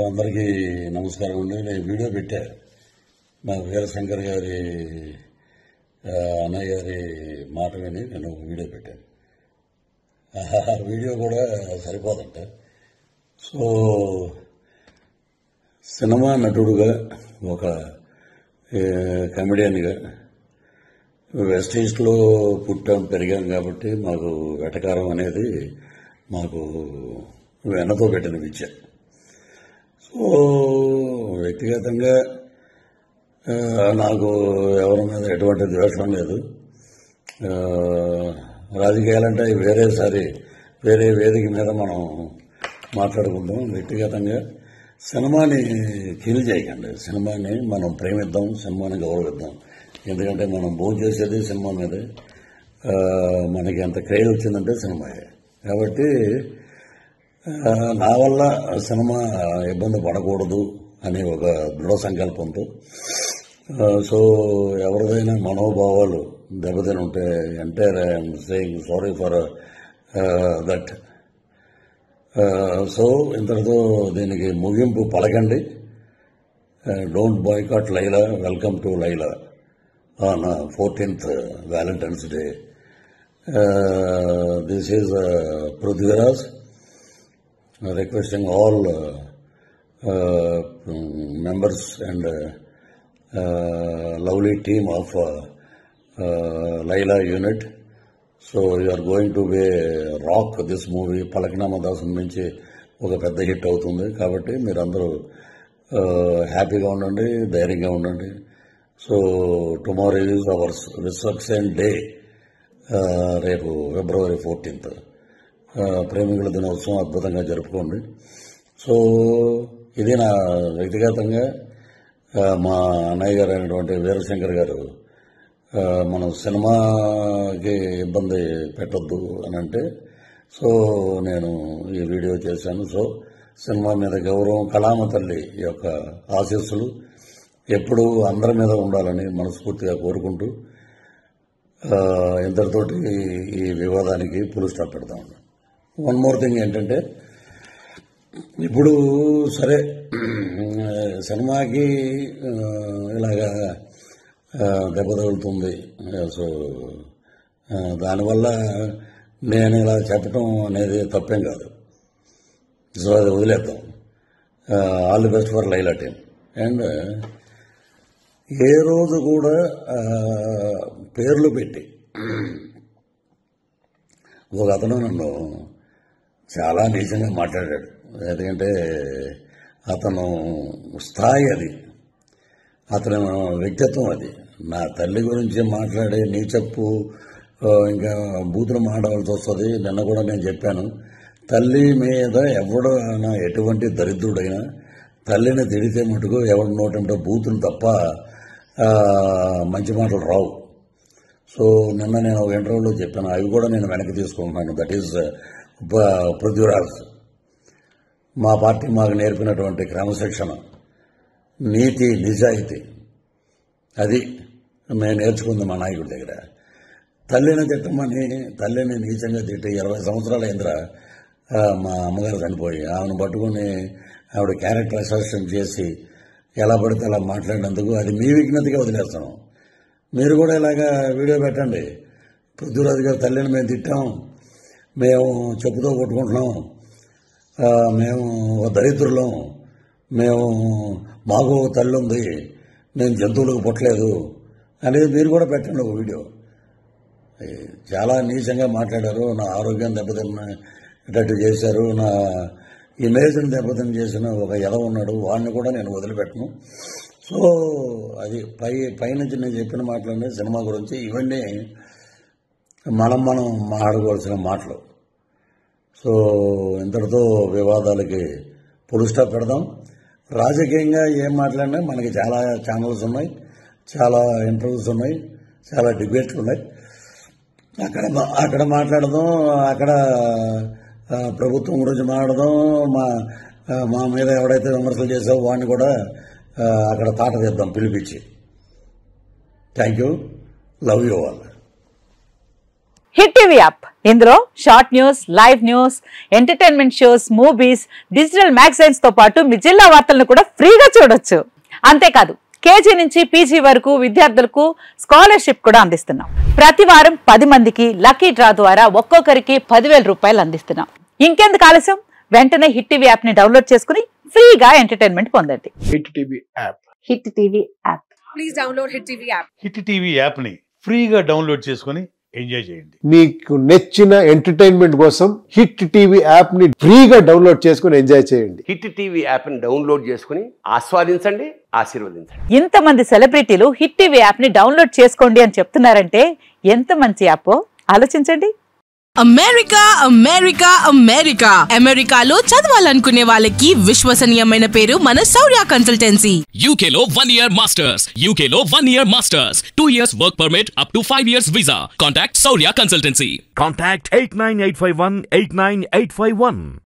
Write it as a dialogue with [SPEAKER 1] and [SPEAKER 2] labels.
[SPEAKER 1] అందరికీ నమస్కారం అండి. నేను వీడియో పెట్టా మా వీరశంకర్ గారి అన్నయ్య గారి మాట విని నేను వీడియో పెట్టాను. ఆ వీడియో కూడా సరిపోదంట. సో సినిమా నటుడుగా ఒక కమెడియన్గా వెస్ట్ ఈస్ట్లో పుట్టాం పెరిగాం కాబట్టి మాకు వెటకారం అనేది మాకు వెన్నతో పెట్టిన విద్య. సో వ్యక్తిగతంగా నాకు ఎవరి మీద ఎటువంటి ద్వేషం లేదు. రాజకీయాలంటే వేరే వేదిక మీద మనం మాట్లాడుకుందాం. వ్యక్తిగతంగా సినిమాని కిల్ చేయకండి. సినిమాని మనం ప్రేమిద్దాం, సినిమాని గౌరవిద్దాం. ఎందుకంటే మనం భోజనం చేసేది సినిమా మీదే. మనకి ఎంత క్రేజ్ వచ్చిందంటే సినిమాయే. కాబట్టి నా వల్ల సినిమా ఇబ్బంది పడకూడదు అనే ఒక దృఢ సంకల్పంతో సో ఎవరిదైనా మనోభావాలు దెబ్బతిని ఉంటే entire I'm saying sorry for that. So ఇంతటితో దీనికి ముగింపు పలకండి. Don't boycott Laila, welcome to Laila on 14th Valentine's Day. This is Prithviraj requesting all members and lovely team of Laila unit. So you are going to be rock this movie. Palaknama Dasam నుంచి ఒక పెద్ద hit అవుతుంది. కాబట్టి మీరందరూ హ్యాపీగా ఉండండి, ధైర్యంగా ఉండండి. So tomorrow is ours Vishwaksen day. రేపు February 14th ప్రేమికుల దినోత్సవం అద్భుతంగా జరుపుకోండి. సో ఇది నా వ్యక్తిగతంగా మా అన్నయ్య గారు అయినటువంటి వీరశంకర్ గారు మనం సినిమాకి ఇబ్బంది పెట్టొద్దు అని అంటే సో నేను ఈ వీడియో చేశాను. సో సినిమా మీద గౌరవం, కళామ తల్లి యొక్క ఆశీస్సులు ఎప్పుడూ అందరి మీద ఉండాలని మనస్ఫూర్తిగా కోరుకుంటూ ఇంతటితోటి ఈ వివాదానికి ఫుల్ స్టాప్ పెడతాం. వన్ మోర్ థింగ్ ఏంటంటే ఇప్పుడు సరే సినిమాకి ఇలాగా దెబ్బ తగులుతుంది. సో దానివల్ల నేను ఇలా చెప్పటం అనేది తప్పేం కాదు. సో అది వదిలేద్దాం. All the best for Laila team. And ఏ రోజు కూడా పేర్లు పెట్టి ఒక అతను నన్ను చాలా నీచంగా మాట్లాడాడు. ఎందుకంటే అతను స్థాయి అది, అతను వ్యక్తిత్వం అది. నా తల్లి గురించి మాట్లాడే నీచప్పు ఇంకా బూతులు మాట్లాడాల్సి వస్తుంది. నిన్న కూడా నేను చెప్పాను, తల్లి మీద ఎవడైనా ఎటువంటి దరిద్రుడైనా తల్లిని తిడితే మటుకు ఎవరి నోటంటే బూతులు తప్ప మంచి మాటలు రావు. సో నిన్న నేను ఒక ఇంటర్వ్యూలో చెప్పాను, అవి కూడా నేను వెనక్కి తీసుకుంటున్నాను. That is Prithviraj. మా పార్టీ మాకు నేర్పినటువంటి క్రమశిక్షణ, నీతి, నిజాయితీ అది మేము నేర్చుకుంది మా నాయకుడి దగ్గర. తల్లిని తిట్టమని, తల్లిని నీచంగా తిట్టి 20 సంవత్సరాల అయిందిరా మా అమ్మగారు చనిపోయి. ఆమెను పట్టుకుని ఆవిడ క్యారెక్టర్ అసెసినేషన్ చేసి ఎలా పడితే అలా మాట్లాడినందుకు అది మీ విజ్ఞతగా వదిలేస్తాం. మీరు కూడా ఇలాగా వీడియో పెట్టండి. పృథ్వీరాజు గారి తల్లిని మేము తిట్టాం, మేము చెప్పుతో కొట్టుకుంటున్నాం, మేము దరిద్రులం, మాకు తల్లి ఉంది, నేను జంతువులకు పుట్టలేదు అనేది మీరు కూడా పెట్టండి ఒక వీడియో. చాలా నీచంగా మాట్లాడారు, నా ఆరోగ్యం దెబ్బతిన్నట్టు చేశారు, నా ఇమేజ్ని దెబ్బతిని చేసిన ఒక ఎదవ ఉన్నాడు, వాడిని కూడా నేను వదిలిపెట్టను. సో అది పైనుంచి నేను చెప్పిన మాటలన్నీ సినిమా గురించి. ఇవన్నీ మనం మాట్లాడుకోవాల్సిన మాటలు. సో ఇంతటితో వివాదాలకి ఫుల్ స్టాప్ పెడదాం. రాజకీయంగా ఏం మాట్లాడినా మనకి చాలా ఛానల్స్ ఉన్నాయి, చాలా ఇంటర్వ్యూస్ ఉన్నాయి, చాలా డిబేట్లు ఉన్నాయి. అక్కడ మాట్లాడదాం, అక్కడ ప్రభుత్వం గురించి మాట్లాడదాం, మా మీద ఎవడైతే విమర్శలు చేసావో వాడిని కూడా అక్కడ తాట తీద్దాం పిలిపించి. Thank you, love you all.
[SPEAKER 2] Hit TV app ఇందులో short news, live news, entertainment shows, movies, digital magazines తో పాటు మీ జిల్లా వార్తలను కూడా ఫ్రీగా చూడొచ్చు. అంతేకాదు కేజీ నుంచి పీజీ వరకు విద్యార్థులకు స్కాలర్షిప్ కూడా అందిస్తున్నాం. ప్రతి వారం 10 మందికి లక్కీ డ్రా ద్వారా ఒక్కొక్కరికి 10,000 రూపాయలు అందిస్తున్నాం. ఇంకెందుకు ఆలస్యం, వెంటనే హిట్ టీవీ యాప్ ని డౌన్లోడ్ చేసుకుని ఫ్రీగా ఎంటర్టైన్మెంట్ పొందండి.
[SPEAKER 3] Hit TV app.
[SPEAKER 2] Hit TV app.
[SPEAKER 4] Please download hit TV app.
[SPEAKER 5] Hit TV app ని ఫ్రీగా డౌన్లోడ్ చేసుకుని ఎంజాయ్ చేయండి.
[SPEAKER 3] మీకు నచ్చిన ఎంటర్టైన్మెంట్ కోసం హిట్ టీవీ యాప్ ని ఫ్రీగా డౌన్లోడ్ చేసుకుని ఎంజాయ్ చేయండి.
[SPEAKER 6] హిట్ టీవీ యాప్ ని డౌన్లోడ్ చేసుకుని ఆస్వాదించండి, ఆశీర్వదించండి.
[SPEAKER 2] ఇంతమంది సెలబ్రిటీలు హిట్ టీవీ యాప్ ని డౌన్లోడ్ చేసుకోండి అని చెప్తున్నారంటే ఎంత మంచి యాప్ ఆలోచించండి.
[SPEAKER 7] అమెరికా అమెరికా అమెరికా అమెరికాలో చదవాలనుకునే వాళ్ళకి విశ్వసనీయమైన పేరు మన శౌర్య కన్సల్టెన్సీ.
[SPEAKER 8] UK లో 1 year masters, UK లో 1 year masters, 2 years work permit up to 5 years visa. Contact Saurya Consultancy.
[SPEAKER 9] Contact 89851 89851.